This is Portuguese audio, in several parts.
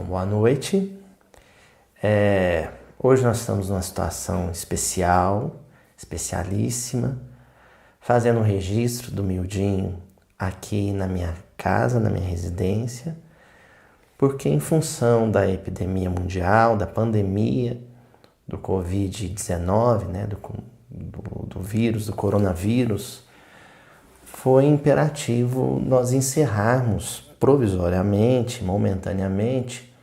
Então, boa noite. Hoje nós estamos numa situação especial, especialíssima, fazendo um registro do miudinho aqui na minha casa, na minha residência, porque em função da epidemia mundial, da pandemia do Covid-19, né, do vírus, do coronavírus, foi imperativo nós encerrarmos provisoriamente, momentaneamente,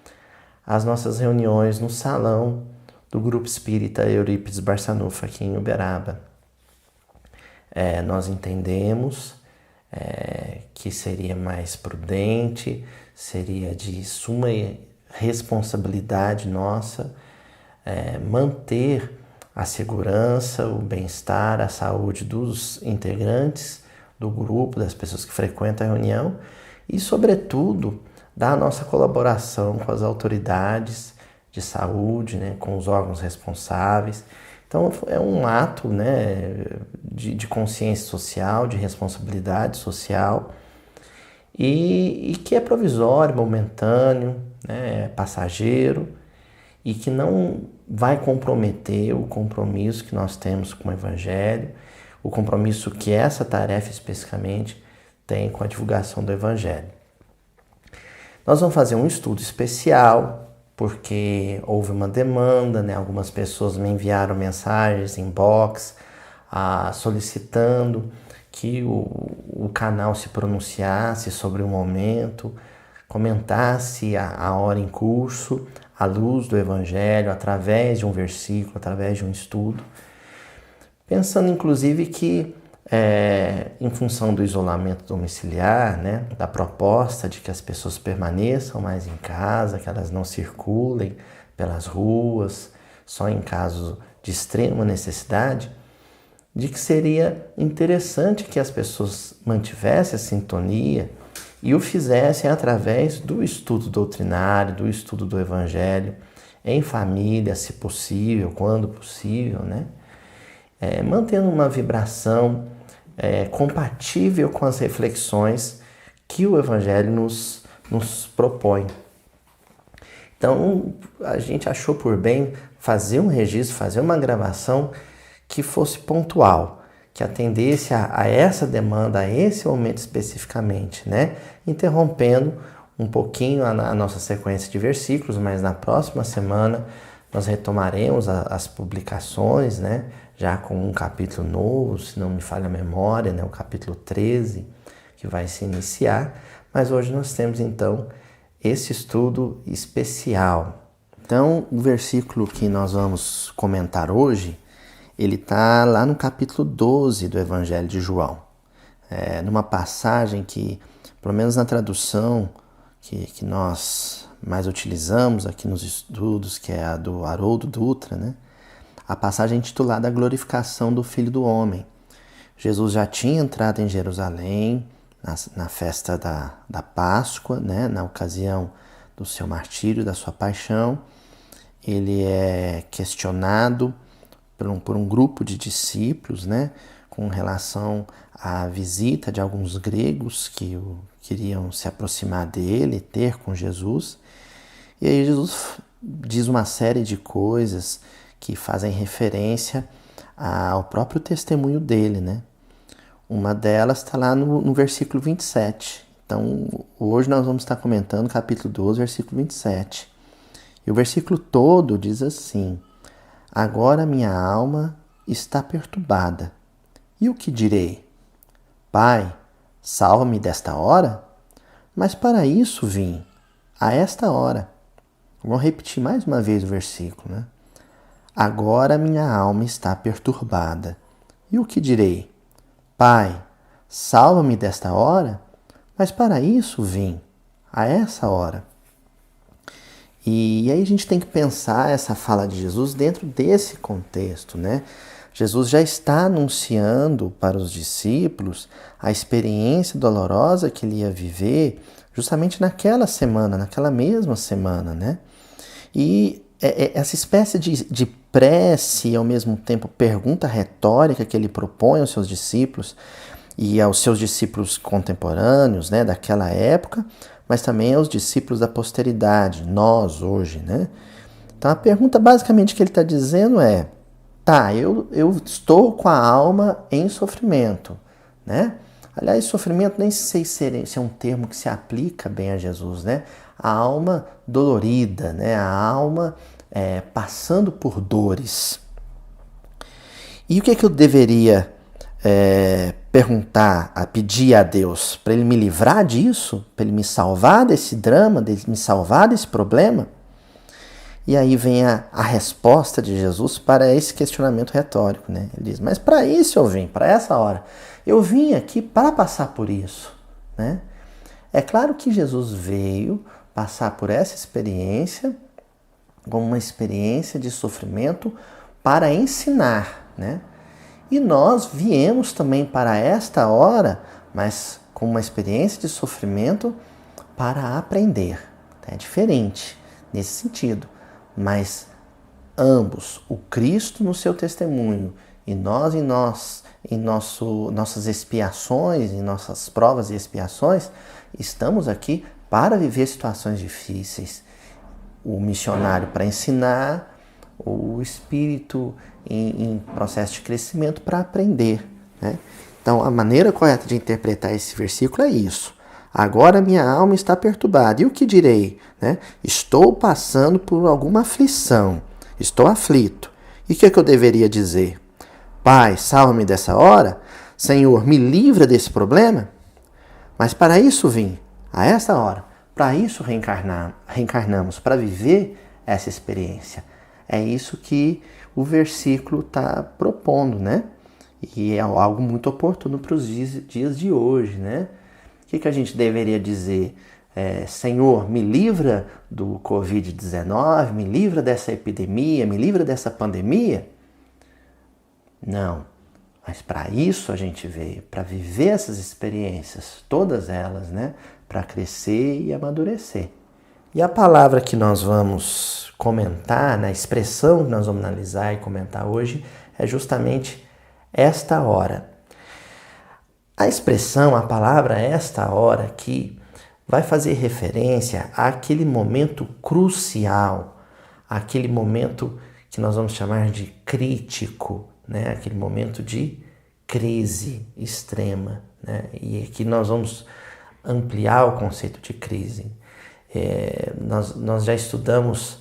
as nossas reuniões no salão do Grupo Espírita Eurípides Barçanufo aqui em Uberaba. Nós entendemos que seria mais prudente, seria de suma responsabilidade nossa manter a segurança, o bem-estar, a saúde dos integrantes do grupo, das pessoas que frequentam a reunião e, sobretudo, da nossa colaboração com as autoridades de saúde, né, com os órgãos responsáveis. Então, é um ato, né, de consciência social, de responsabilidade social e que é provisório, momentâneo, né, passageiro e que não vai comprometer o compromisso que nós temos com o Evangelho, o compromisso que essa tarefa especificamente tem com a divulgação do Evangelho. Nós vamos fazer um estudo especial, porque houve uma demanda, né? Algumas pessoas me enviaram mensagens, inbox, solicitando que o canal se pronunciasse sobre o momento, comentasse a hora em curso, à luz do Evangelho, através de um versículo, através de um estudo. Pensando, inclusive, que em função do isolamento domiciliar, né, da proposta de que as pessoas permaneçam mais em casa, que elas não circulem pelas ruas, só em caso de extrema necessidade, de que seria interessante que as pessoas mantivessem a sintonia e o fizessem através do estudo doutrinário, do estudo do Evangelho, em família, se possível, quando possível, né? Mantendo uma vibração compatível com as reflexões que o Evangelho nos propõe. Então, a gente achou por bem fazer um registro, fazer uma gravação que fosse pontual, que atendesse a essa demanda, a esse momento especificamente, né? Interrompendo um pouquinho a nossa sequência de versículos, mas na próxima semana nós retomaremos as publicações, né? Já com um capítulo novo, se não me falha a memória, né? O capítulo 13, que vai se iniciar. Mas hoje nós temos, então, esse estudo especial. Então, o versículo que nós vamos comentar hoje, ele está lá no capítulo 12 do Evangelho de João. Numa passagem que, pelo menos na tradução que nós mais utilizamos aqui nos estudos, que é a do Haroldo Dutra, né? A passagem intitulada A Glorificação do Filho do Homem. Jesus já tinha entrado em Jerusalém na festa da Páscoa, né? Na ocasião do seu martírio, da sua paixão. Ele é questionado por um grupo de discípulos, né? Com relação à visita de alguns gregos que queriam se aproximar dele, ter com Jesus. E aí Jesus diz uma série de coisas que fazem referência ao próprio testemunho dele, né? Uma delas está lá no versículo 27. Então, hoje nós vamos estar comentando capítulo 12, versículo 27. E o versículo todo diz assim: Agora minha alma está perturbada. E o que direi? Pai, salva-me desta hora? Mas para isso vim, a esta hora. Vamos repetir mais uma vez o versículo, né? Agora minha alma está perturbada. E o que direi? Pai, salva-me desta hora? Mas para isso vim, a essa hora. E aí a gente tem que pensar essa fala de Jesus dentro desse contexto, né? Jesus já está anunciando para os discípulos a experiência dolorosa que ele ia viver justamente naquela semana, naquela mesma semana, né? E essa espécie de prece e ao mesmo tempo pergunta retórica que ele propõe aos seus discípulos e aos seus discípulos contemporâneos, né, daquela época, mas também aos discípulos da posteridade, nós hoje, né? Então a pergunta basicamente que ele está dizendo é: tá, eu estou com a alma em sofrimento, né? Aliás, sofrimento nem sei se é um termo que se aplica bem a Jesus, né? A alma dolorida, né? A alma passando por dores. E o que eu deveria perguntar, pedir a Deus? Para Ele me livrar disso? Para Ele me salvar desse drama, me salvar desse problema? E aí vem a resposta de Jesus para esse questionamento retórico, né? Ele diz: mas para isso eu vim, para essa hora. Eu vim aqui para passar por isso, né? É claro que Jesus veio passar por essa experiência, como uma experiência de sofrimento para ensinar, né? E nós viemos também para esta hora, mas com uma experiência de sofrimento para aprender. É diferente nesse sentido. Mas ambos, o Cristo no seu testemunho e nós em nossas expiações, em nossas provas e expiações, estamos aqui para viver situações difíceis. O missionário para ensinar, o espírito em processo de crescimento para aprender, né? Então, a maneira correta de interpretar esse versículo é isso. Agora minha alma está perturbada. E o que direi? Né? Estou passando por alguma aflição. Estou aflito. E o que eu deveria dizer? Pai, salva-me dessa hora. Senhor, me livra desse problema. Mas para isso vim, a essa hora. Para isso reencarnamos, para viver essa experiência. É isso que o versículo está propondo, né? E é algo muito oportuno para os dias de hoje, né? O que a gente deveria dizer? Senhor, me livra do Covid-19, me livra dessa epidemia, me livra dessa pandemia? Não, mas para isso a gente veio, para viver essas experiências, todas elas, né? Para crescer e amadurecer. E a palavra que nós vamos comentar, né? A expressão que nós vamos analisar e comentar hoje é justamente esta hora. A expressão, a palavra esta hora aqui vai fazer referência àquele momento crucial, àquele momento que nós vamos chamar de crítico, né? Aquele momento de crise extrema, né? E aqui nós vamos ampliar o conceito de crise. Nós já estudamos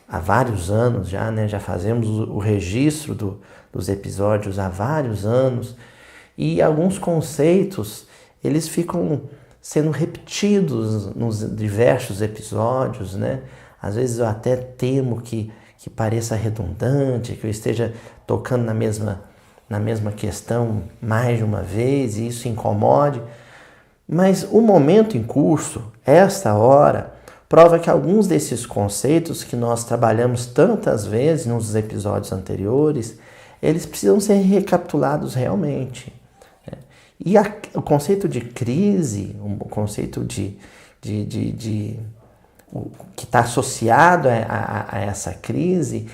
há vários anos, né? Já fazemos o registro dos episódios há vários anos, e alguns conceitos eles ficam sendo repetidos nos diversos episódios, né? Às vezes eu até temo que pareça redundante, que eu esteja tocando na mesma questão mais de uma vez e isso incomode. Mas o momento em curso, esta hora, prova que alguns desses conceitos que nós trabalhamos tantas vezes nos episódios anteriores, eles precisam ser recapitulados realmente. E o conceito de crise, o conceito que está associado a essa crise,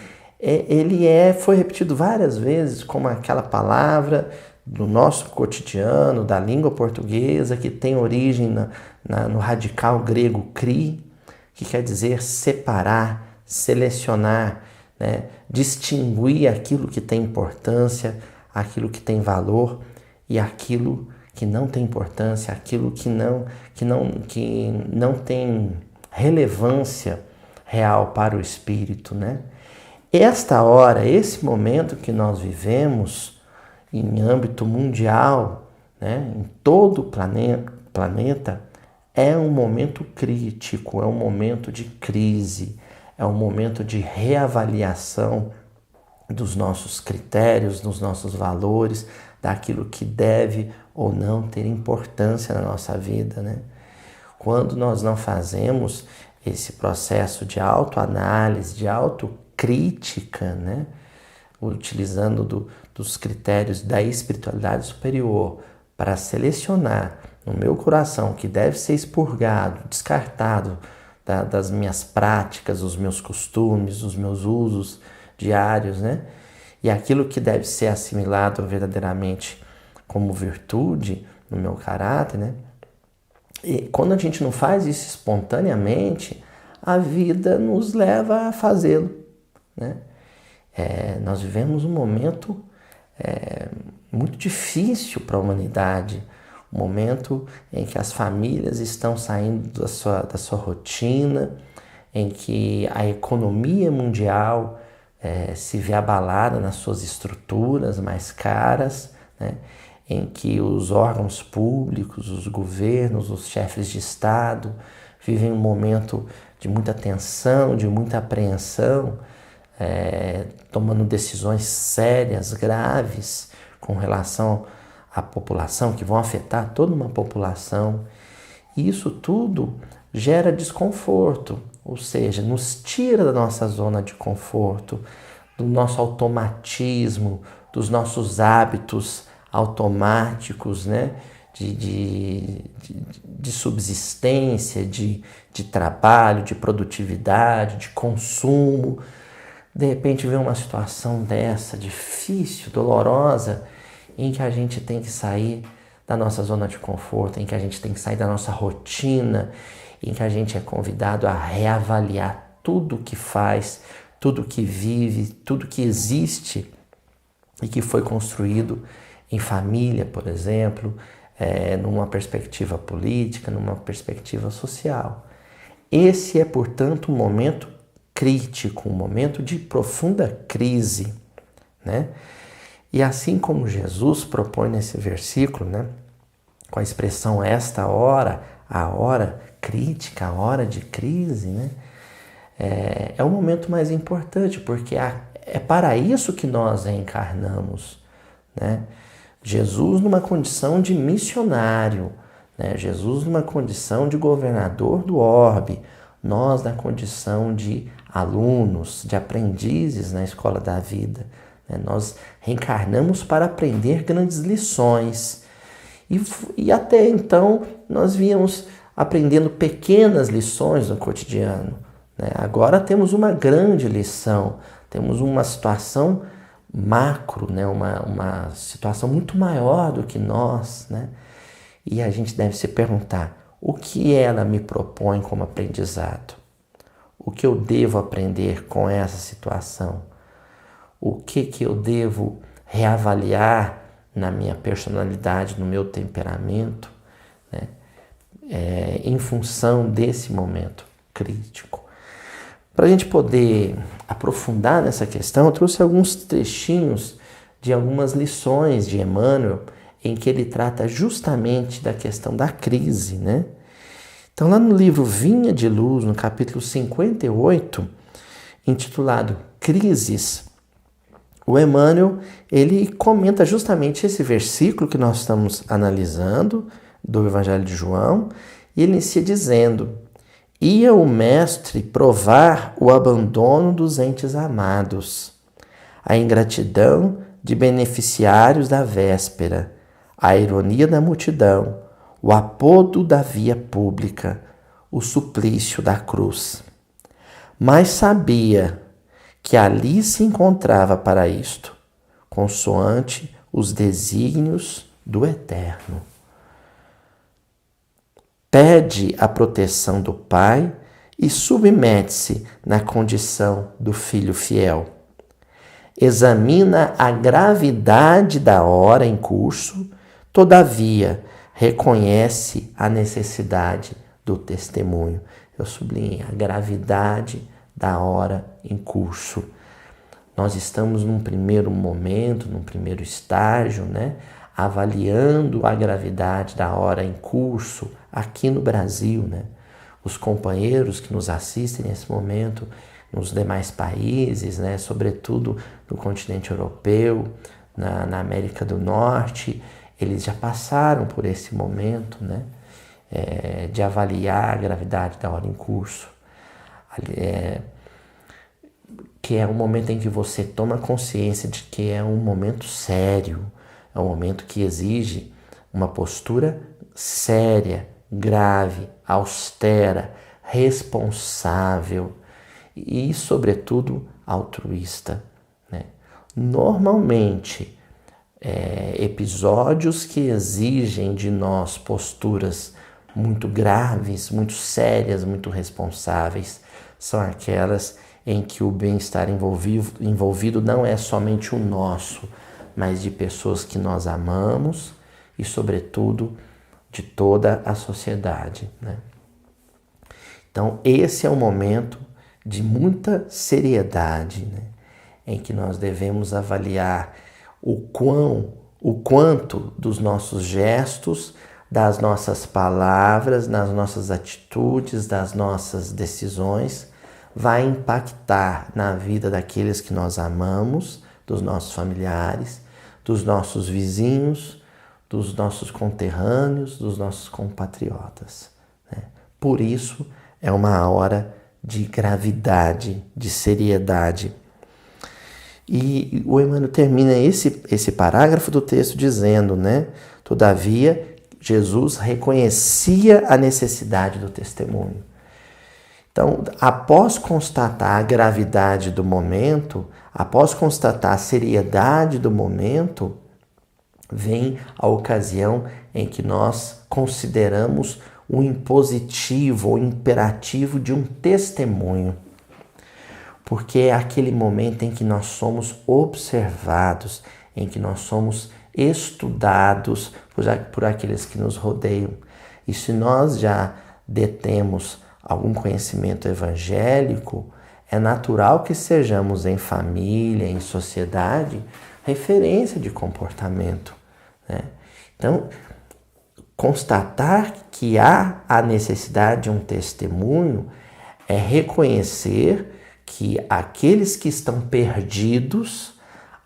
foi repetido várias vezes como aquela palavra do nosso cotidiano, da língua portuguesa, que tem origem no radical grego kri, que quer dizer separar, selecionar, né? Distinguir aquilo que tem importância, aquilo que tem valor e aquilo que não tem importância, aquilo que não tem relevância real para o espírito, né? Esta hora, esse momento que nós vivemos em âmbito mundial, né, em todo o planeta, é um momento crítico, é um momento de crise, é um momento de reavaliação dos nossos critérios, dos nossos valores, daquilo que deve ou não ter importância na nossa vida, né? Quando nós não fazemos esse processo de autoanálise, de autocrítica, né? Utilizando dos critérios da espiritualidade superior para selecionar no meu coração o que deve ser expurgado, descartado das minhas práticas, dos meus costumes, dos meus usos diários, né? E aquilo que deve ser assimilado verdadeiramente como virtude, no meu caráter, né? E quando a gente não faz isso espontaneamente, a vida nos leva a fazê-lo, né? Nós vivemos um momento muito difícil para a humanidade, um momento em que as famílias estão saindo da sua rotina, em que a economia mundial se vê abalada nas suas estruturas mais caras, né? Em que os órgãos públicos, os governos, os chefes de Estado vivem um momento de muita tensão, de muita apreensão, tomando decisões sérias, graves com relação à população, que vão afetar toda uma população. E isso tudo gera desconforto, ou seja, nos tira da nossa zona de conforto, do nosso automatismo, dos nossos hábitos automáticos, né? De subsistência, de trabalho, de produtividade, de consumo. De repente vem uma situação dessa, difícil, dolorosa, em que a gente tem que sair da nossa zona de conforto, em que a gente tem que sair da nossa rotina, em que a gente é convidado a reavaliar tudo que faz, tudo que vive, tudo que existe e que foi construído em família, por exemplo, numa perspectiva política, numa perspectiva social. Esse é, portanto, um momento crítico, um momento de profunda crise, né? E assim como Jesus propõe nesse versículo, né, com a expressão esta hora, a hora crítica, a hora de crise, né, é o momento mais importante, porque é para isso que nós reencarnamos, né? Jesus numa condição de missionário, né? Jesus numa condição de governador do orbe, nós na condição de alunos, de aprendizes na escola da vida. Né? Nós reencarnamos para aprender grandes lições. E até então nós víamos aprendendo pequenas lições no cotidiano. Né? Agora temos uma grande lição, temos uma situação macro, né? Uma situação muito maior do que nós, né? E a gente deve se perguntar, o que ela me propõe como aprendizado? O que eu devo aprender com essa situação? O que eu devo reavaliar na minha personalidade, no meu temperamento, né? Em função desse momento crítico. Para a gente poder aprofundar nessa questão, eu trouxe alguns trechinhos de algumas lições de Emmanuel, em que ele trata justamente da questão da crise, né? Então, lá no livro Vinha de Luz, no capítulo 58, intitulado Crises, o Emmanuel, ele comenta justamente esse versículo que nós estamos analisando, do Evangelho de João, e ele inicia dizendo: ia o mestre provar o abandono dos entes amados, a ingratidão de beneficiários da véspera, a ironia da multidão, o apodo da via pública, o suplício da cruz. Mas sabia que ali se encontrava para isto, consoante os desígnios do Eterno. Pede a proteção do Pai e submete-se na condição do filho fiel. Examina a gravidade da hora em curso, todavia reconhece a necessidade do testemunho. Eu sublinhei a gravidade da hora em curso. Nós estamos num primeiro momento, num primeiro estágio, né? Avaliando a gravidade da hora em curso aqui no Brasil, né? Os companheiros que nos assistem nesse momento nos demais países, né? Sobretudo no continente europeu, na América do Norte, eles já passaram por esse momento, né? De avaliar a gravidade da hora em curso. Que é um momento em que você toma consciência de que é um momento sério, é um momento que exige uma postura séria, grave, austera, responsável e, sobretudo, altruísta, né? Normalmente, episódios que exigem de nós posturas muito graves, muito sérias, muito responsáveis, são aquelas em que o bem-estar envolvido não é somente o nosso, mas de pessoas que nós amamos e, sobretudo, de toda a sociedade, né? Então, esse é um momento de muita seriedade, né? Em que nós devemos avaliar o quanto dos nossos gestos, das nossas palavras, das nossas atitudes, das nossas decisões, vai impactar na vida daqueles que nós amamos, dos nossos familiares, dos nossos vizinhos, dos nossos conterrâneos, dos nossos compatriotas, né? Por isso, é uma hora de gravidade, de seriedade. E o Emmanuel termina esse parágrafo do texto dizendo, né? Todavia, Jesus reconhecia a necessidade do testemunho. Então, após constatar a gravidade do momento, após constatar a seriedade do momento, vem a ocasião em que nós consideramos o impositivo, o imperativo de um testemunho. Porque é aquele momento em que nós somos observados, em que nós somos estudados por aqueles que nos rodeiam. E se nós já detemos algum conhecimento evangélico, é natural que sejamos em família, em sociedade, referência de comportamento, né? Então, constatar que há a necessidade de um testemunho é reconhecer que aqueles que estão perdidos,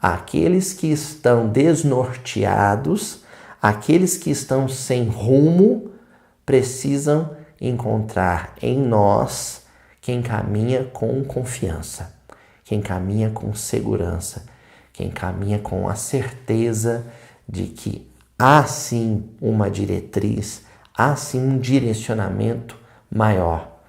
aqueles que estão desnorteados, aqueles que estão sem rumo, precisam encontrar em nós quem caminha com confiança, quem caminha com segurança, quem caminha com a certeza de que há sim uma diretriz, há sim um direcionamento maior,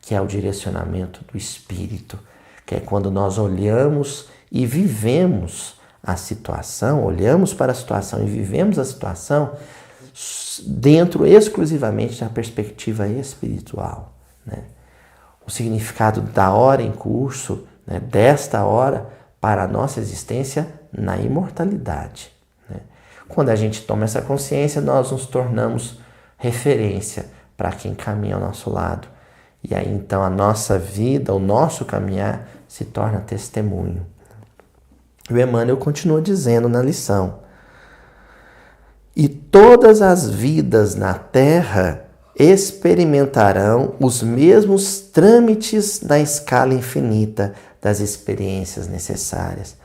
que é o direcionamento do Espírito, que é quando nós olhamos e vivemos a situação, olhamos para a situação e vivemos a situação dentro exclusivamente da perspectiva espiritual, né? O significado da hora em curso, né, desta hora, para a nossa existência na imortalidade, né? Quando a gente toma essa consciência, nós nos tornamos referência para quem caminha ao nosso lado. E aí então a nossa vida, o nosso caminhar se torna testemunho. O Emmanuel continua dizendo na lição: e todas as vidas na Terra experimentarão os mesmos trâmites na escala infinita das experiências necessárias.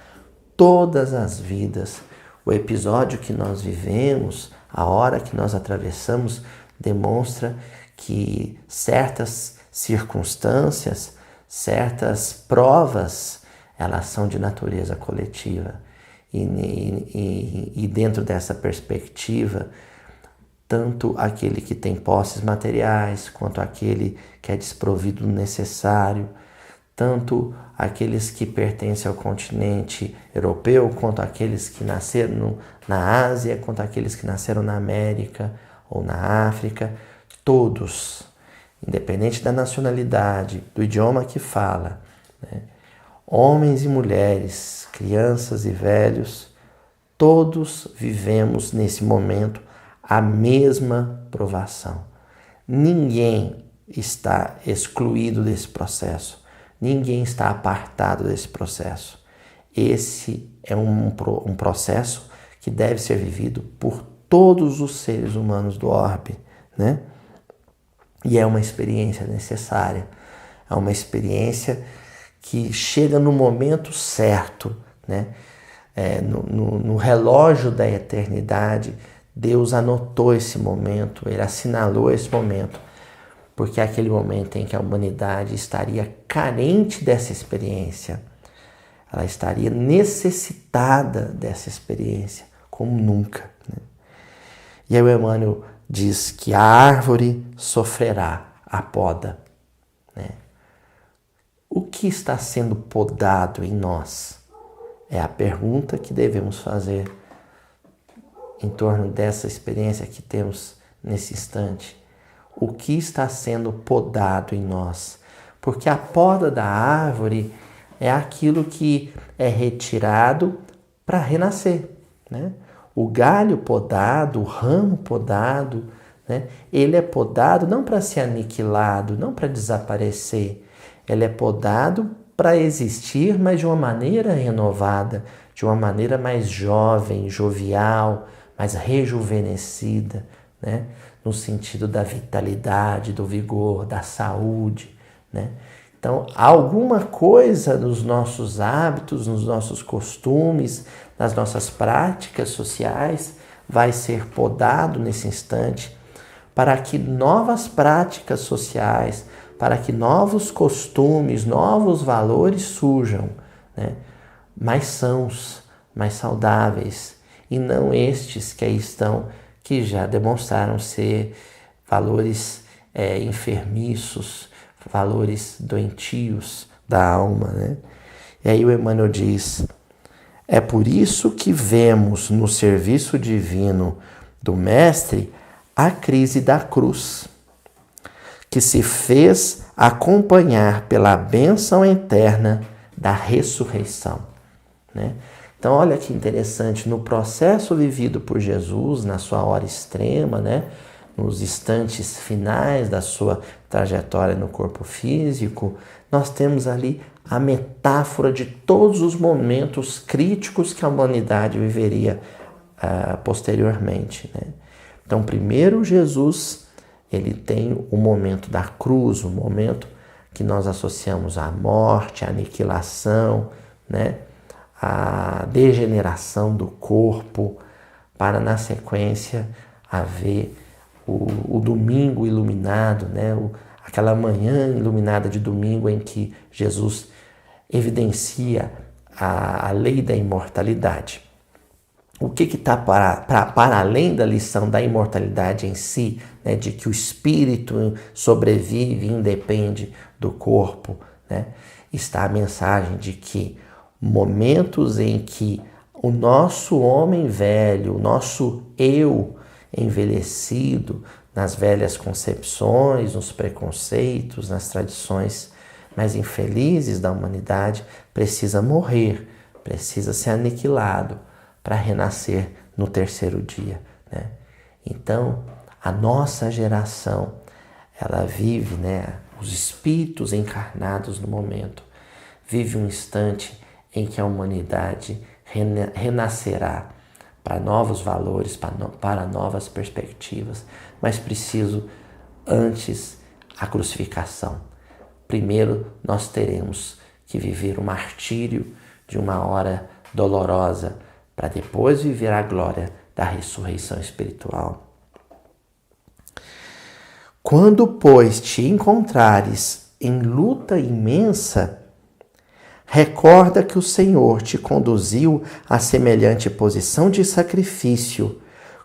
Todas as vidas. O episódio que nós vivemos, a hora que nós atravessamos, demonstra que certas circunstâncias, certas provas, elas são de natureza coletiva. E dentro dessa perspectiva, tanto aquele que tem posses materiais, quanto aquele que é desprovido do necessário, tanto aqueles que pertencem ao continente europeu, quanto aqueles que nasceram na Ásia, quanto aqueles que nasceram na América ou na África, todos, independente da nacionalidade, do idioma que fala, né? Homens e mulheres, crianças e velhos, todos vivemos nesse momento a mesma provação. Ninguém está excluído desse processo, ninguém está apartado desse processo. Esse é um processo que deve ser vivido por todos os seres humanos do orbe, né? E é uma experiência necessária, é uma experiência que chega no momento certo, né? No relógio da eternidade, Deus anotou esse momento, Ele assinalou esse momento, porque é aquele momento em que a humanidade estaria carente dessa experiência, ela estaria necessitada dessa experiência, como nunca, né? E aí o Emmanuel diz que a árvore sofrerá a poda, né? O que está sendo podado em nós? É a pergunta que devemos fazer em torno dessa experiência que temos nesse instante. O que está sendo podado em nós? Porque a poda da árvore é aquilo que é retirado para renascer, né? O galho podado, o ramo podado, né? Ele é podado não para ser aniquilado, não para desaparecer. Ele é podado para existir, mas de uma maneira renovada, de uma maneira mais jovem, jovial, mais rejuvenescida, né? No sentido da vitalidade, do vigor, da saúde, né? Então, alguma coisa nos nossos hábitos, nos nossos costumes, nas nossas práticas sociais vai ser podado nesse instante para que novas práticas sociais, para que novos costumes, novos valores surjam, né? Mais sãos, mais saudáveis, e não estes que aí estão, que já demonstraram ser valores enfermiços, valores doentios da alma, né? E aí o Emmanuel diz: é por isso que vemos no serviço divino do Mestre a crise da cruz, que se fez acompanhar pela bênção eterna da ressurreição, né? Então, olha que interessante, no processo vivido por Jesus, na sua hora extrema, né? Nos instantes finais da sua trajetória no corpo físico, nós temos ali a metáfora de todos os momentos críticos que a humanidade viveria posteriormente, né? Então, primeiro Jesus, ele tem o momento da cruz, o momento que nós associamos à morte, à aniquilação, né? À degeneração do corpo, para na sequência haver o domingo iluminado, né? Aquela manhã iluminada de domingo em que Jesus evidencia a lei da imortalidade. O que está para além da lição da imortalidade em si, né? De que o espírito sobrevive e independe do corpo, né? Está a mensagem de que momentos em que o nosso homem velho, o nosso eu envelhecido, nas velhas concepções, nos preconceitos, nas tradições mais infelizes da humanidade, precisa morrer, precisa ser aniquilado para renascer no terceiro dia, né? Então, a nossa geração, ela vive, né, os espíritos encarnados no momento, vive um instante em que a humanidade renascerá para novos valores, para novas perspectivas, mas preciso antes a crucificação. Primeiro nós teremos que viver o martírio de uma hora dolorosa, para depois viver a glória da ressurreição espiritual. Quando, pois, te encontrares em luta imensa, recorda que o Senhor te conduziu a semelhante posição de sacrifício,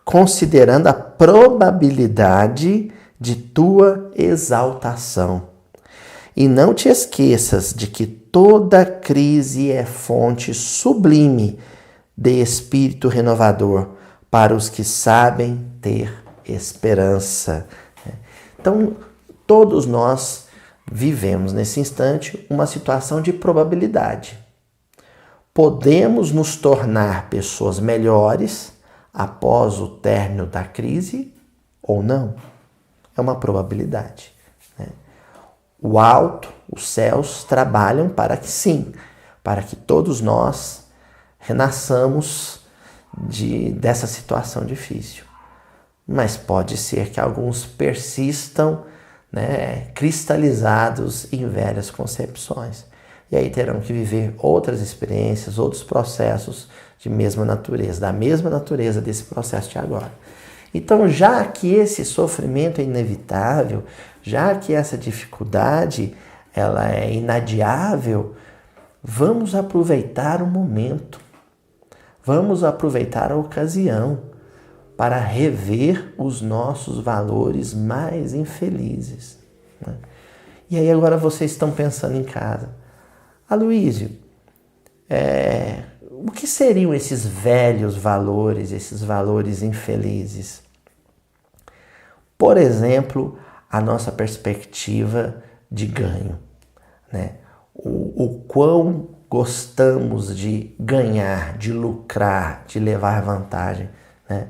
considerando a probabilidade de tua exaltação. E não te esqueças de que toda crise é fonte sublime de espírito renovador para os que sabem ter esperança. Então, todos nós vivemos nesse instante uma situação de probabilidade. Podemos nos tornar pessoas melhores após o término da crise ou não. É uma probabilidade, né? O alto, os céus trabalham para que sim, para que todos nós renasçamos dessa situação difícil. Mas pode ser que alguns persistam, né, cristalizados em velhas concepções. E aí terão que viver outras experiências, outros processos de mesma natureza, da mesma natureza desse processo de agora. Então, já que esse sofrimento é inevitável, já que essa dificuldade ela é inadiável, vamos aproveitar o momento, vamos aproveitar a ocasião para rever os nossos valores mais infelizes, né? E aí agora vocês estão pensando em casa: Aloísio, o que seriam esses velhos valores, esses valores infelizes? Por exemplo, a nossa perspectiva de ganho, né? O quão gostamos de ganhar, de lucrar, de levar vantagem, né?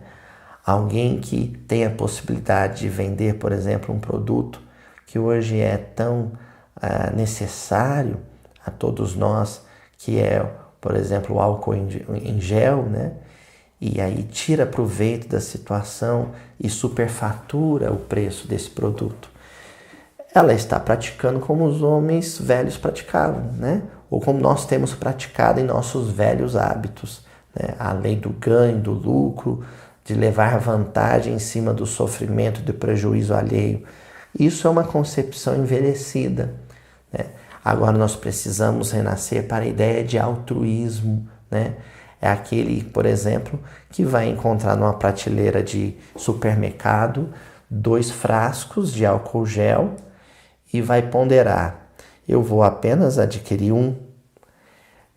Alguém que tem a possibilidade de vender, por exemplo, um produto que hoje é tão necessário a todos nós, que é, por exemplo, o álcool em gel, né? E aí tira proveito da situação e superfatura o preço desse produto. Ela está praticando como os homens velhos praticavam, né? Ou como nós temos praticado em nossos velhos hábitos, né? A lei do ganho, do lucro, de levar vantagem em cima do sofrimento, do prejuízo alheio. Isso é uma concepção envelhecida, né? Agora nós precisamos renascer para a ideia de altruísmo, né? É aquele, por exemplo, que vai encontrar numa prateleira de supermercado 2 frascos de álcool gel e vai ponderar: eu vou apenas adquirir um,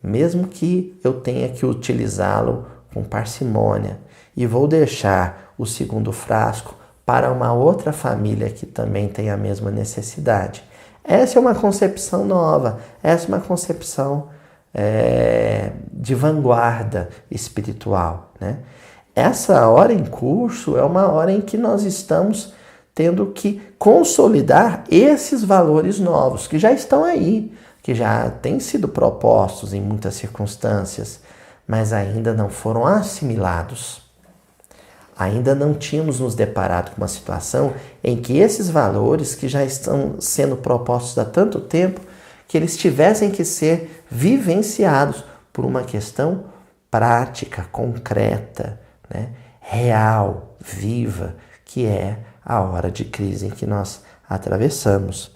mesmo que eu tenha que utilizá-lo com parcimônia, e vou deixar o segundo frasco para uma outra família que também tem a mesma necessidade. Essa é uma concepção nova, essa é uma concepção de vanguarda espiritual, né? Essa hora em curso é uma hora em que nós estamos tendo que consolidar esses valores novos, que já estão aí, que já têm sido propostos em muitas circunstâncias, mas ainda não foram assimilados. Ainda não tínhamos nos deparado com uma situação em que esses valores que já estão sendo propostos há tanto tempo, que eles tivessem que ser vivenciados por uma questão prática, concreta, né? Real, viva, que é a hora de crise em que nós atravessamos.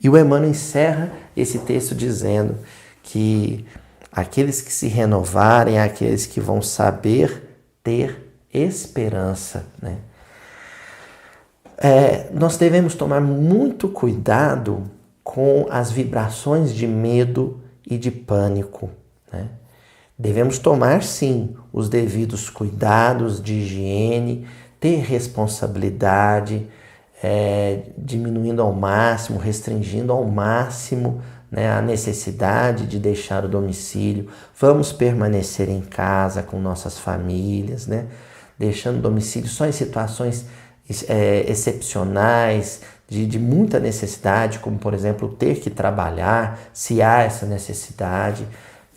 E o Emmanuel encerra esse texto dizendo que aqueles que se renovarem, aqueles que vão saber ter esperança, né? Nós devemos tomar muito cuidado com as vibrações de medo e de pânico, né? Devemos tomar, sim, os devidos cuidados de higiene, ter responsabilidade, diminuindo ao máximo, restringindo ao máximo, né, a necessidade de deixar o domicílio. Vamos permanecer em casa com nossas famílias, né, deixando o domicílio só em situações excepcionais, de muita necessidade, como, por exemplo, ter que trabalhar, se há essa necessidade,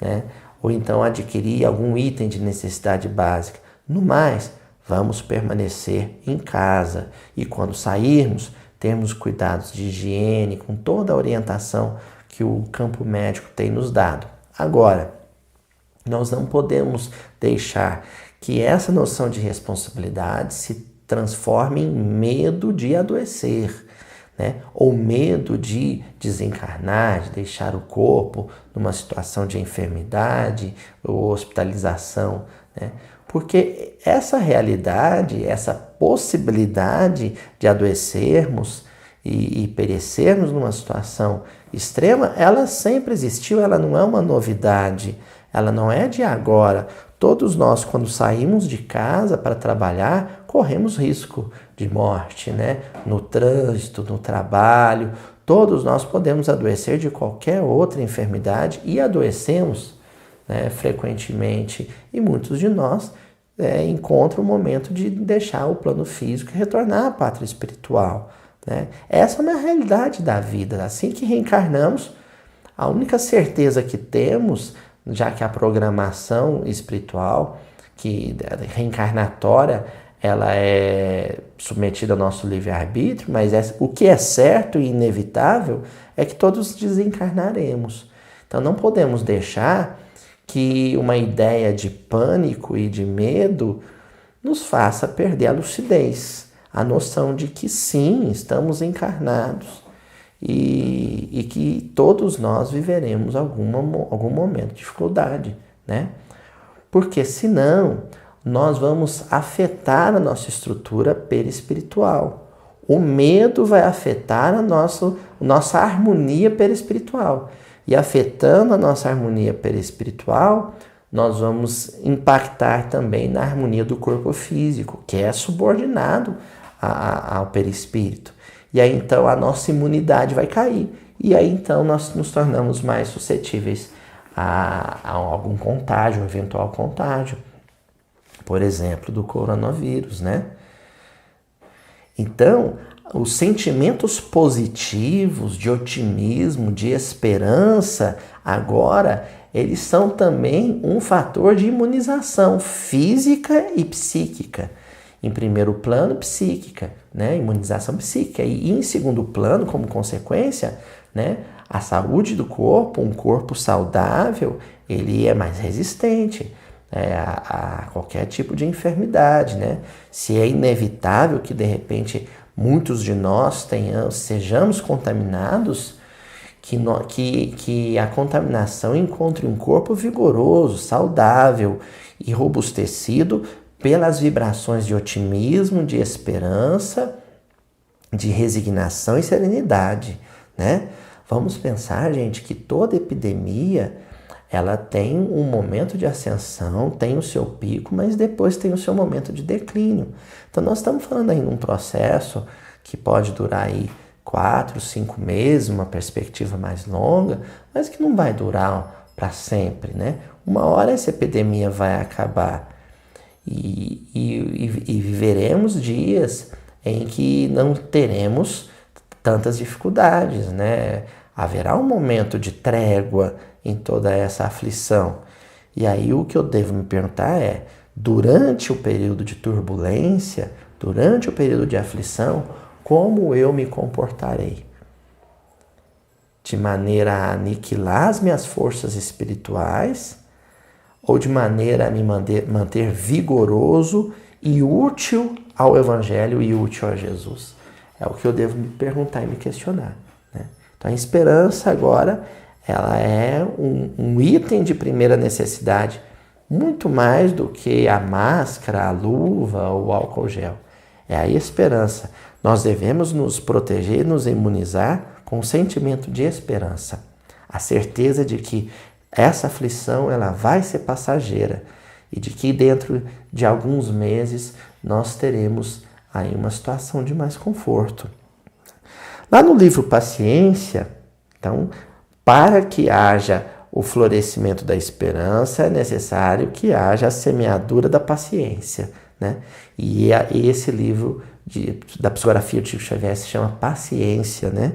né, ou então adquirir algum item de necessidade básica. No mais, vamos permanecer em casa e quando sairmos, termos cuidados de higiene, com toda a orientação que o campo médico tem nos dado. Agora, nós não podemos deixar que essa noção de responsabilidade se transforme em medo de adoecer, né? Ou medo de desencarnar, de deixar o corpo numa situação de enfermidade ou hospitalização, né? Porque essa realidade, essa possibilidade de adoecermos e perecermos numa situação extrema, ela sempre existiu, ela não é uma novidade, ela não é de agora. Todos nós, quando saímos de casa para trabalhar, corremos risco de morte, né? No trânsito, no trabalho, todos nós podemos adoecer de qualquer outra enfermidade e adoecemos, né, frequentemente, e muitos de nós encontram o momento de deixar o plano físico e retornar à pátria espiritual, né? Essa é uma realidade da vida. Assim que reencarnamos, a única certeza que temos, já que a programação espiritual, que reencarnatória, ela é submetida ao nosso livre-arbítrio, mas o que é certo e inevitável é que todos desencarnaremos. Então não podemos deixar que uma ideia de pânico e de medo nos faça perder a lucidez, a noção de que sim, estamos encarnados e que todos nós viveremos algum momento de dificuldade, né? Porque senão nós vamos afetar a nossa estrutura perispiritual. O medo vai afetar a nossa harmonia perispiritual. E afetando a nossa harmonia perispiritual, nós vamos impactar também na harmonia do corpo físico, que é subordinado ao perispírito. E aí então a nossa imunidade vai cair. E aí então nós nos tornamos mais suscetíveis a algum contágio, um eventual contágio. Por exemplo, do coronavírus, né? Então, os sentimentos positivos, de otimismo, de esperança, agora, eles são também um fator de imunização física e psíquica. Em primeiro plano, psíquica, né? Imunização psíquica. E em segundo plano, como consequência, né? A saúde do corpo, um corpo saudável, ele é mais resistente a qualquer tipo de enfermidade, né? Se é inevitável que, de repente, muitos de nós sejamos contaminados, que a contaminação encontre um corpo vigoroso, saudável e robustecido pelas vibrações de otimismo, de esperança, de resignação e serenidade, né? Vamos pensar, gente, que toda epidemia ela tem um momento de ascensão, tem o seu pico, mas depois tem o seu momento de declínio. Então nós estamos falando aí num processo que pode durar aí 4, 5 meses, uma perspectiva mais longa, mas que não vai durar para sempre, né? Uma hora essa epidemia vai acabar e viveremos dias em que não teremos tantas dificuldades, né? Haverá um momento de trégua em toda essa aflição. E aí o que eu devo me perguntar é, durante o período de turbulência, durante o período de aflição, como eu me comportarei? De maneira a aniquilar as minhas forças espirituais ou de maneira a me manter vigoroso e útil ao Evangelho e útil a Jesus? É o que eu devo me perguntar e me questionar, né? Então a esperança agora ela é um item de primeira necessidade, muito mais do que a máscara, a luva ou o álcool gel. É a esperança. Nós devemos nos proteger e nos imunizar com o sentimento de esperança. A certeza de que essa aflição ela vai ser passageira e de que dentro de alguns meses nós teremos aí uma situação de mais conforto. Lá no livro Paciência, então, para que haja o florescimento da esperança, é necessário que haja a semeadura da paciência, né? E esse livro da psicografia de Chico Xavier se chama Paciência, né?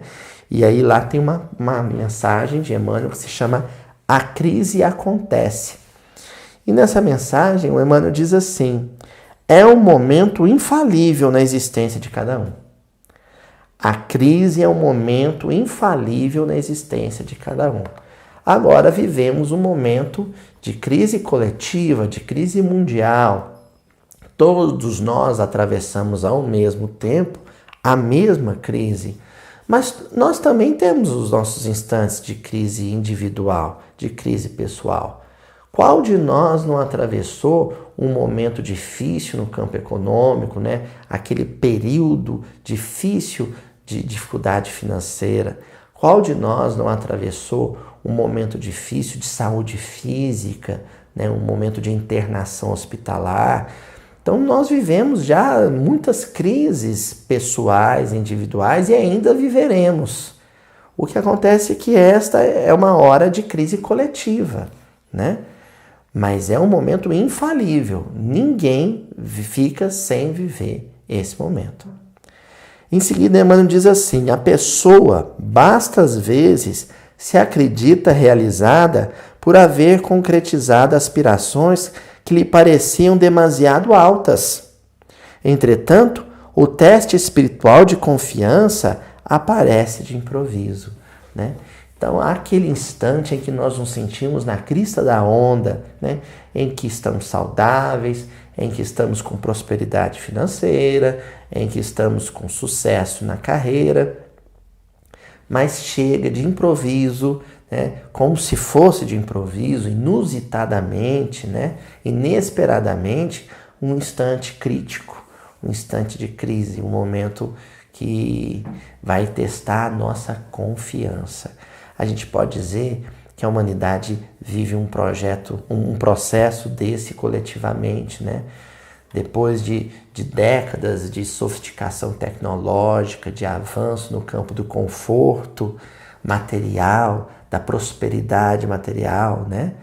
E aí lá tem uma mensagem de Emmanuel que se chama A Crise Acontece. E nessa mensagem o Emmanuel diz assim: é um momento infalível na existência de cada um. A crise é um momento infalível na existência de cada um. Agora vivemos um momento de crise coletiva, de crise mundial. Todos nós atravessamos ao mesmo tempo a mesma crise. Mas nós também temos os nossos instantes de crise individual, de crise pessoal. Qual de nós não atravessou um momento difícil no campo econômico, né? Aquele período difícil de dificuldade financeira? Qual de nós não atravessou um momento difícil de saúde física, né? Um momento de internação hospitalar? Então nós vivemos já muitas crises pessoais, individuais e ainda viveremos. O que acontece é que esta é uma hora de crise coletiva, né? Mas é um momento infalível. Ninguém fica sem viver esse momento. Em seguida, Emmanuel diz assim: a pessoa, basta às vezes, se acredita realizada por haver concretizado aspirações que lhe pareciam demasiado altas. Entretanto, o teste espiritual de confiança aparece de improviso, né? Então, há aquele instante em que nós nos sentimos na crista da onda, né? Em que estamos saudáveis, em que estamos com prosperidade financeira, em que estamos com sucesso na carreira, mas chega de improviso, né? Como se fosse de improviso, inusitadamente, né? Inesperadamente, um instante crítico, um instante de crise, um momento que vai testar a nossa confiança. a gente pode dizer que a humanidade vive um processo desse coletivamente, né? Depois de décadas de sofisticação tecnológica, de avanço no campo do conforto material, da prosperidade material, né?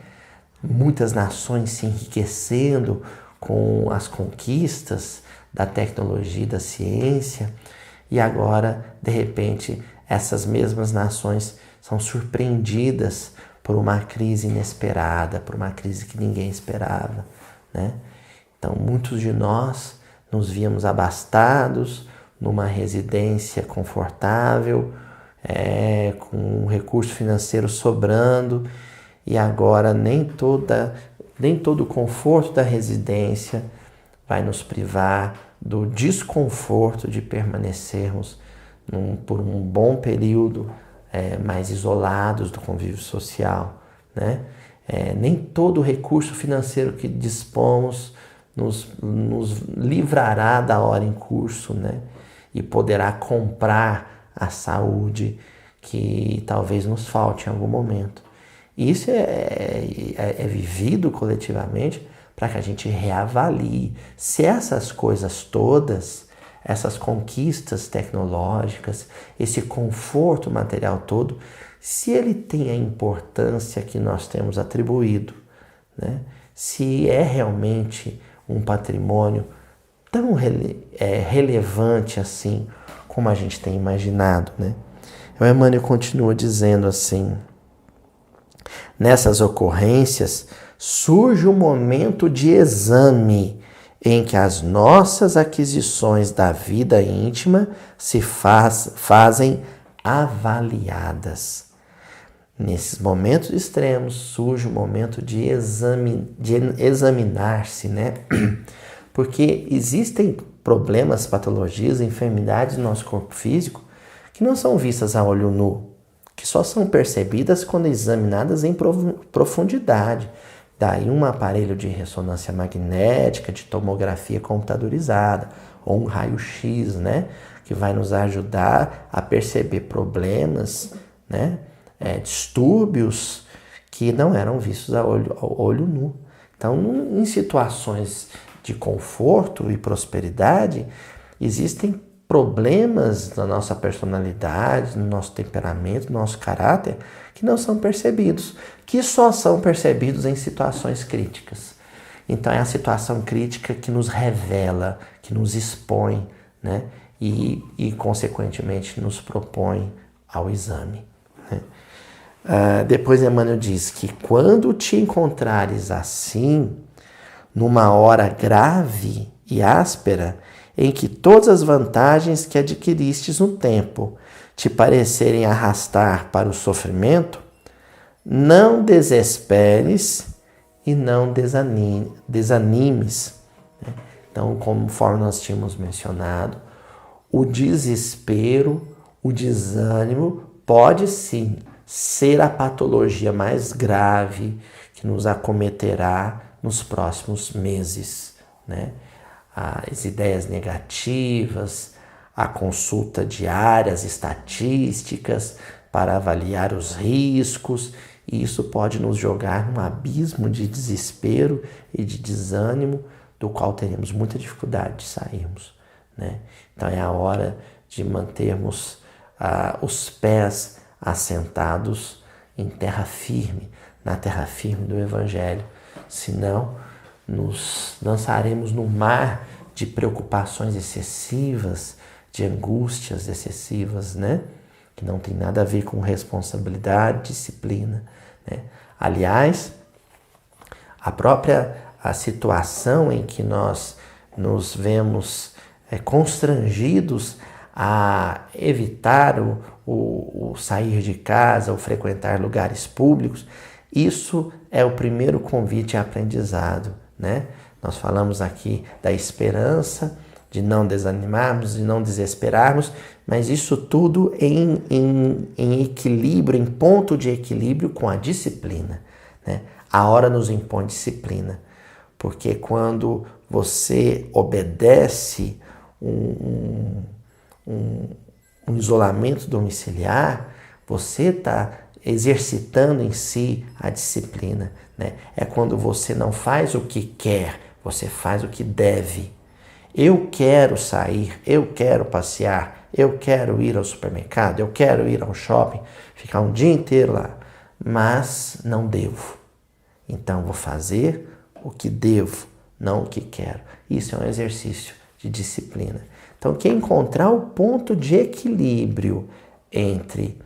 Muitas nações se enriquecendo com as conquistas da tecnologia e da ciência, e agora, de repente, essas mesmas nações são surpreendidas por uma crise inesperada, por uma crise que ninguém esperava, né? Então, muitos de nós nos víamos abastados numa residência confortável, com um recurso financeiro sobrando, e agora nem todo o conforto da residência vai nos privar do desconforto de permanecermos por um bom período mais isolados do convívio social, né? Nem todo o recurso financeiro que dispomos nos livrará da hora em curso, né? E poderá comprar a saúde que talvez nos falte em algum momento. Isso é vivido coletivamente para que a gente reavalie se essas coisas todas, essas conquistas tecnológicas, esse conforto material todo, se ele tem a importância que nós temos atribuído, né? Se é realmente um patrimônio tão relevante assim como a gente tem imaginado, né? O Emmanuel continua dizendo assim: nessas ocorrências surge um momento de exame em que as nossas aquisições da vida íntima se fazem avaliadas. Nesses momentos extremos surge um momento de examinar-se, né? Porque existem problemas, patologias, enfermidades no nosso corpo físico que não são vistas a olho nu, que só são percebidas quando examinadas em profundidade. Daí um aparelho de ressonância magnética, de tomografia computadorizada, ou um raio-x, né? Que vai nos ajudar a perceber problemas, né? Distúrbios que não eram vistos ao olho nu. Então, em situações de conforto e prosperidade, existem problemas na nossa personalidade, no nosso temperamento, no nosso caráter, que não são percebidos, que só são percebidos em situações críticas. Então é a situação crítica que nos revela, que nos expõe, né? E consequentemente nos propõe ao exame, né? Depois Emmanuel diz que quando te encontrares assim, numa hora grave e áspera, em que todas as vantagens que adquiristes no tempo te parecerem arrastar para o sofrimento, não desesperes e não desanimes. Então, conforme nós tínhamos mencionado, o desespero, o desânimo pode sim ser a patologia mais grave que nos acometerá nos próximos meses, né? As ideias negativas, a consulta de áreas estatísticas para avaliar os riscos, e isso pode nos jogar num abismo de desespero e de desânimo, do qual teremos muita dificuldade de sairmos, né? Então é a hora de mantermos os pés assentados em terra firme, na terra firme do Evangelho, senão nos lançaremos no mar de preocupações excessivas, de angústias excessivas, né? Que não tem nada a ver com responsabilidade, disciplina, né? Aliás, a situação em que nós nos vemos constrangidos a evitar o sair de casa, ou frequentar lugares públicos, isso é o primeiro convite a aprendizado, né? Nós falamos aqui da esperança, de não desanimarmos, de não desesperarmos, mas isso tudo em equilíbrio, em ponto de equilíbrio com a disciplina, né? A hora nos impõe disciplina, porque quando você obedece um isolamento domiciliar, você está exercitando em si a disciplina, né? É quando você não faz o que quer, você faz o que deve. Eu quero sair, eu quero passear, eu quero ir ao supermercado, eu quero ir ao shopping, ficar um dia inteiro lá, mas não devo. Então vou fazer o que devo, não o que quero. Isso é um exercício de disciplina. Então, quem encontrar o ponto de equilíbrio entre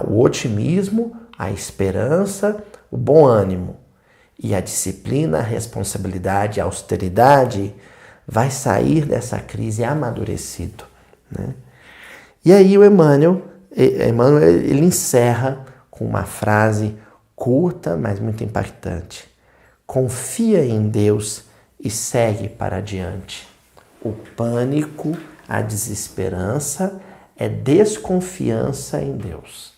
o otimismo, a esperança, o bom ânimo e a disciplina, a responsabilidade, a austeridade, vai sair dessa crise amadurecido, né? E aí o Emmanuel ele encerra com uma frase curta, mas muito impactante. Confia em Deus e segue para adiante. O pânico, a desesperança é desconfiança em Deus.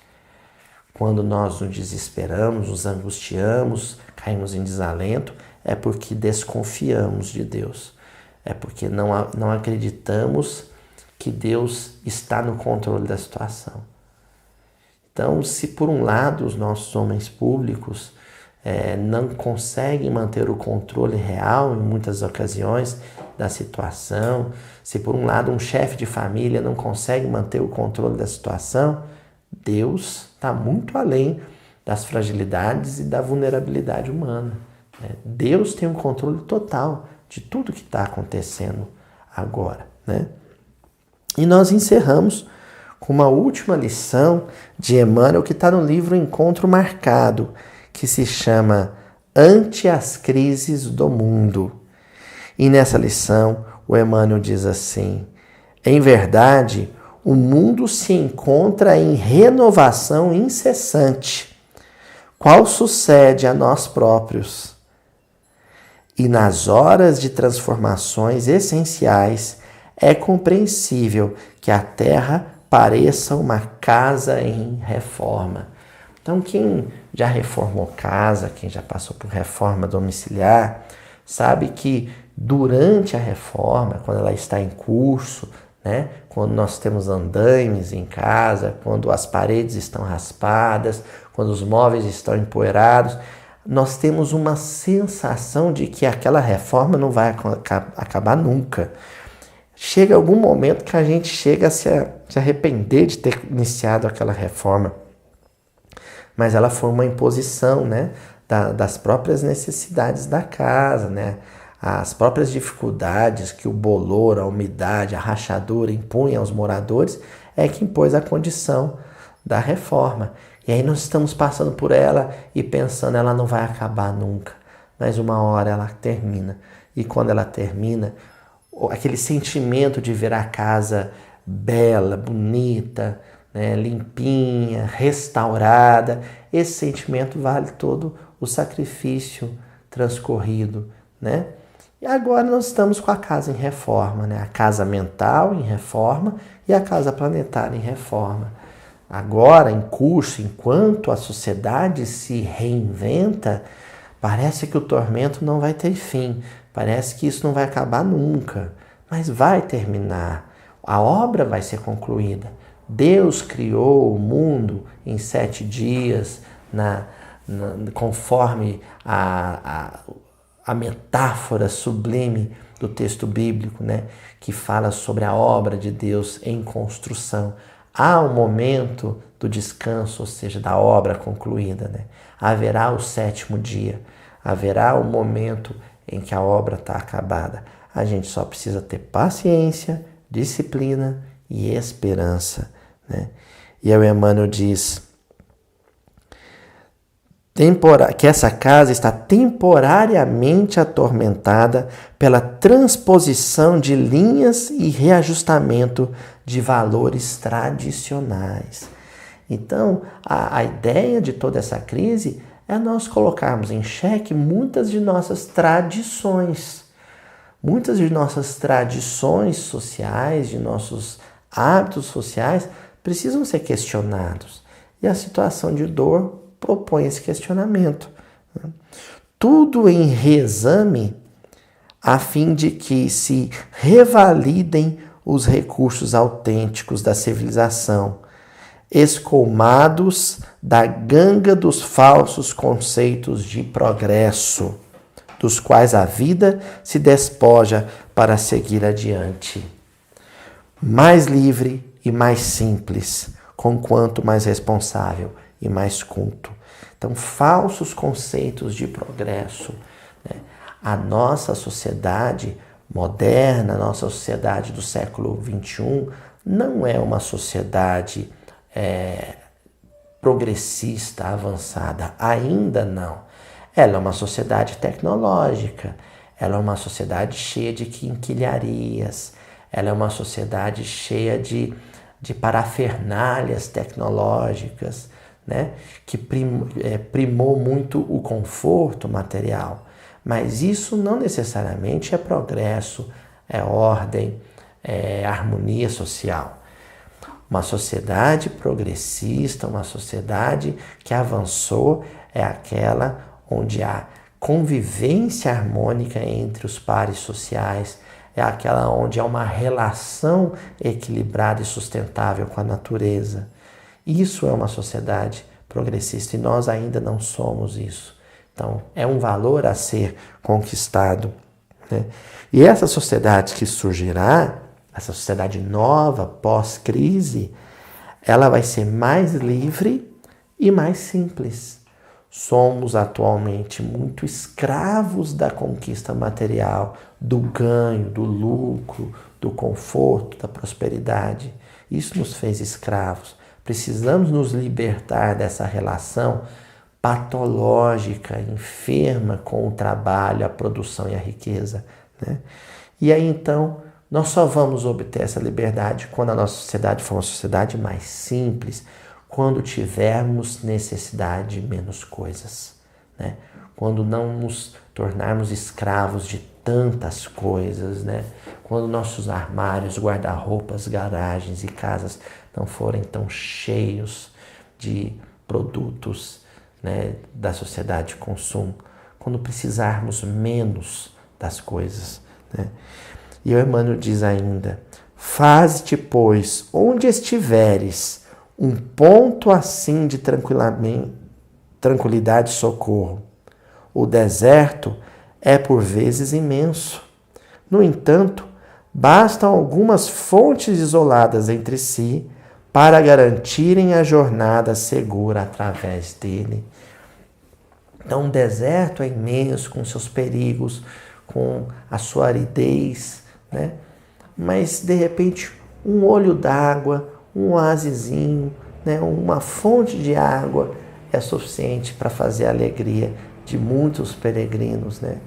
Quando nós nos desesperamos, nos angustiamos, caímos em desalento, é porque desconfiamos de Deus. É porque não acreditamos que Deus está no controle da situação. Então, se por um lado os nossos homens públicos não conseguem manter o controle real em muitas ocasiões da situação, se por um lado um chefe de família não consegue manter o controle da situação, Deus está muito além das fragilidades e da vulnerabilidade humana, né? Deus tem um controle total de tudo que está acontecendo agora, né? E nós encerramos com uma última lição de Emmanuel que está no livro Encontro Marcado, que se chama Ante as Crises do Mundo. E nessa lição, o Emmanuel diz assim: em verdade, o mundo se encontra em renovação incessante, qual sucede a nós próprios. E nas horas de transformações essenciais, é compreensível que a Terra pareça uma casa em reforma. Então, quem já reformou casa, quem já passou por reforma domiciliar, sabe que durante a reforma, quando ela está em curso, né, quando nós temos andaimes em casa, quando as paredes estão raspadas, quando os móveis estão empoeirados, nós temos uma sensação de que aquela reforma não vai acabar nunca. Chega algum momento que a gente chega a se arrepender de ter iniciado aquela reforma. Mas ela foi uma imposição, né, das próprias necessidades da casa, né? As próprias dificuldades que o bolor, a umidade, a rachadura impunha aos moradores é que impôs a condição da reforma. E aí nós estamos passando por ela e pensando, ela não vai acabar nunca. Mas uma hora ela termina. E quando ela termina, aquele sentimento de ver a casa bela, bonita, né, limpinha, restaurada, esse sentimento vale todo o sacrifício transcorrido, né? E agora nós estamos com a casa em reforma, né? A casa mental em reforma e a casa planetária em reforma. Agora, em curso, enquanto a sociedade se reinventa, parece que o tormento não vai ter fim, parece que isso não vai acabar nunca, mas vai terminar, a obra vai ser concluída. Deus criou o mundo em 7 dias, conforme a metáfora sublime do texto bíblico, né, que fala sobre a obra de Deus em construção. Há um momento do descanso, ou seja, da obra concluída, né? Haverá o 7º dia, haverá o momento em que a obra está acabada. A gente só precisa ter paciência, disciplina e esperança, né? E aí o Emmanuel diz que essa casa está temporariamente atormentada pela transposição de linhas e reajustamento de valores tradicionais. Então, a ideia de toda essa crise é nós colocarmos em xeque muitas de nossas tradições. Muitas de nossas tradições sociais, de nossos hábitos sociais, precisam ser questionados. E a situação de dor propõe esse questionamento. Tudo em reexame a fim de que se revalidem os recursos autênticos da civilização, escolmados da ganga dos falsos conceitos de progresso, dos quais a vida se despoja para seguir adiante. Mais livre e mais simples, conquanto mais responsável e mais culto. Então, falsos conceitos de progresso. Né? A nossa sociedade moderna, a nossa sociedade do século XXI, não é uma sociedade progressista, avançada. Ainda não. Ela é uma sociedade tecnológica, ela é uma sociedade cheia de quinquilharias, ela é uma sociedade cheia de parafernálias tecnológicas, né? Que primou muito o conforto material. Mas isso não necessariamente é progresso, é ordem, é harmonia social. Uma sociedade progressista, uma sociedade que avançou, é aquela onde há convivência harmônica entre os pares sociais, é aquela onde há uma relação equilibrada e sustentável com a natureza. Isso é uma sociedade progressista e nós ainda não somos isso. Então, é um valor a ser conquistado. Né? E essa sociedade que surgirá, essa sociedade nova, pós-crise, ela vai ser mais livre e mais simples. Somos atualmente muito escravos da conquista material, do ganho, do lucro, do conforto, da prosperidade. Isso nos fez escravos. Precisamos nos libertar dessa relação patológica, enferma com o trabalho, a produção e a riqueza. Né? E aí então, nós só vamos obter essa liberdade quando a nossa sociedade for uma sociedade mais simples, quando tivermos necessidade de menos coisas, né? Quando não nos tornarmos escravos de tantas coisas, né? Quando nossos armários, guarda-roupas, garagens e casas não forem tão cheios de produtos, né, da sociedade de consumo, quando precisarmos menos das coisas, né? E o Emmanuel diz ainda: faze-te, pois, onde estiveres, um ponto assim de tranquilidade e socorro. O deserto é por vezes imenso. No entanto, bastam algumas fontes isoladas entre si para garantirem a jornada segura através dele. Então, o deserto é imenso, com seus perigos, com a sua aridez, né? Mas, de repente, um olho d'água, um oásisinho, né? Uma fonte de água é suficiente para fazer a alegria de muitos peregrinos, né?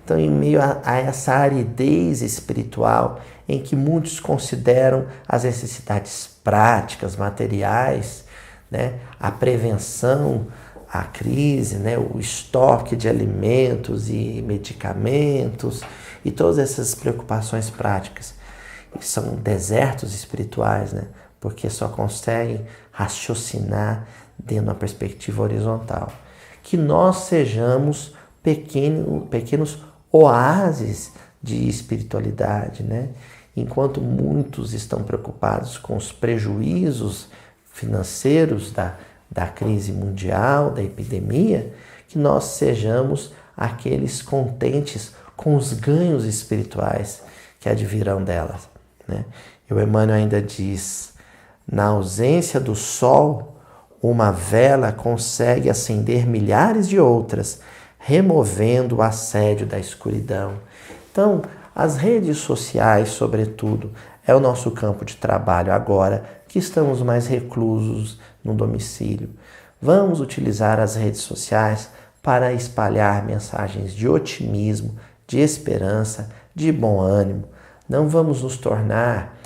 Então, em meio a essa aridez espiritual, em que muitos consideram as necessidades práticas, materiais, né? A prevenção à crise, né? O estoque de alimentos e medicamentos e todas essas preocupações práticas, são desertos espirituais, né? Porque só conseguem raciocinar dentro de uma perspectiva horizontal. Que nós sejamos pequenos oásis de espiritualidade, né? Enquanto muitos estão preocupados com os prejuízos financeiros da crise mundial, da epidemia, que nós sejamos aqueles contentes com os ganhos espirituais que advirão delas, né? E o Emmanuel ainda diz: na ausência do sol, uma vela consegue acender milhares de outras, removendo o assédio da escuridão. Então, as redes sociais, sobretudo, é o nosso campo de trabalho agora que estamos mais reclusos no domicílio. Vamos utilizar as redes sociais para espalhar mensagens de otimismo, de esperança, de bom ânimo. Não vamos nos tornar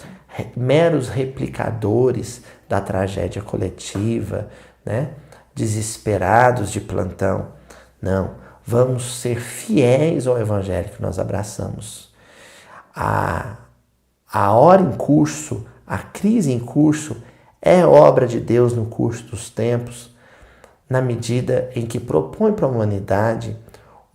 meros replicadores da tragédia coletiva, né? Desesperados de plantão. Não, vamos ser fiéis ao evangelho que nós abraçamos. A hora em curso, a crise em curso, é obra de Deus no curso dos tempos, na medida em que propõe para a humanidade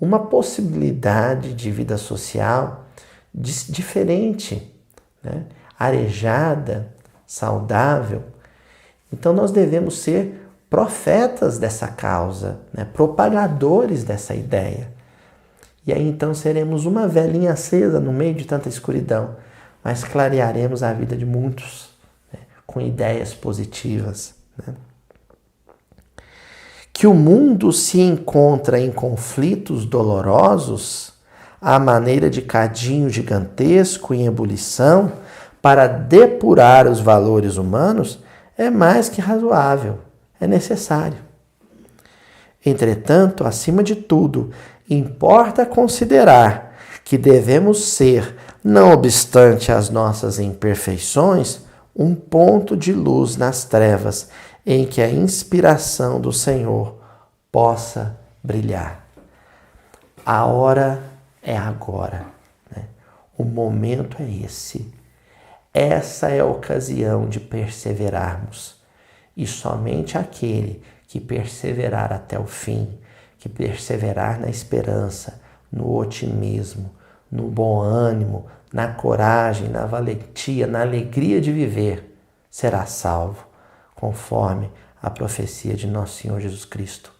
uma possibilidade de vida social diferente, né? Arejada, saudável, Então nós devemos ser profetas dessa causa, né? Propagadores dessa ideia. E aí então seremos uma velinha acesa no meio de tanta escuridão, mas clarearemos a vida de muitos, né? Com ideias positivas, né? Que o mundo se encontra em conflitos dolorosos, à maneira de cadinho gigantesco em ebulição, para depurar os valores humanos, é mais que razoável, é necessário. Entretanto, acima de tudo, importa considerar que devemos ser, não obstante as nossas imperfeições, um ponto de luz nas trevas, em que a inspiração do Senhor possa brilhar. A hora é agora, né? O momento é esse. Essa é a ocasião de perseverarmos. E somente aquele que perseverar até o fim, que perseverar na esperança, no otimismo, no bom ânimo, na coragem, na valentia, na alegria de viver, será salvo, conforme a profecia de nosso Senhor Jesus Cristo.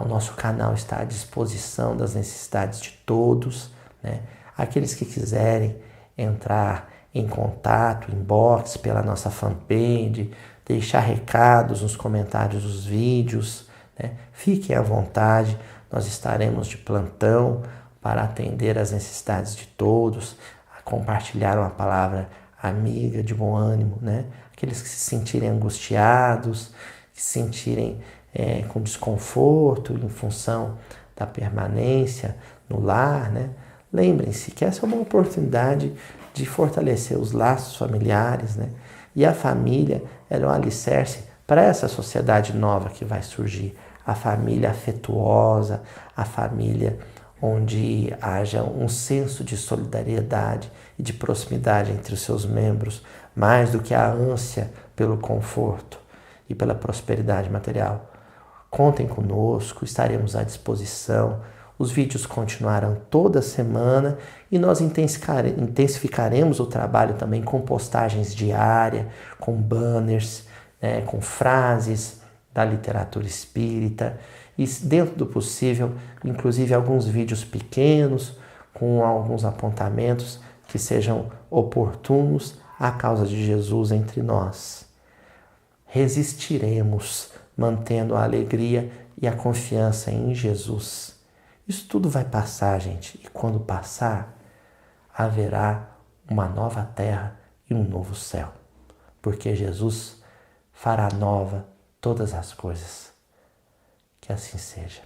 O nosso canal está à disposição das necessidades de todos, né? Aqueles que quiserem entrar em contato, inbox, pela nossa fanpage, deixar recados nos comentários dos vídeos, né? Fiquem à vontade, nós estaremos de plantão para atender às necessidades de todos, a compartilhar uma palavra amiga, de bom ânimo, né? Aqueles que se sentirem angustiados, que se sentirem com desconforto em função da permanência no lar, né? Lembrem-se que essa é uma oportunidade de fortalecer os laços familiares, né? E a família ela é um alicerce para essa sociedade nova que vai surgir. A família afetuosa, a família onde haja um senso de solidariedade e de proximidade entre os seus membros, mais do que a ânsia pelo conforto e pela prosperidade material. Contem conosco, estaremos à disposição. Os vídeos continuarão toda semana e nós intensificaremos o trabalho também com postagens diárias, com banners, né, com frases da literatura espírita e, dentro do possível, inclusive alguns vídeos pequenos com alguns apontamentos que sejam oportunos à causa de Jesus entre nós. Resistiremos mantendo a alegria e a confiança em Jesus. Isso tudo vai passar, gente, e quando passar, haverá uma nova terra e um novo céu, porque Jesus fará nova todas as coisas. Que assim seja.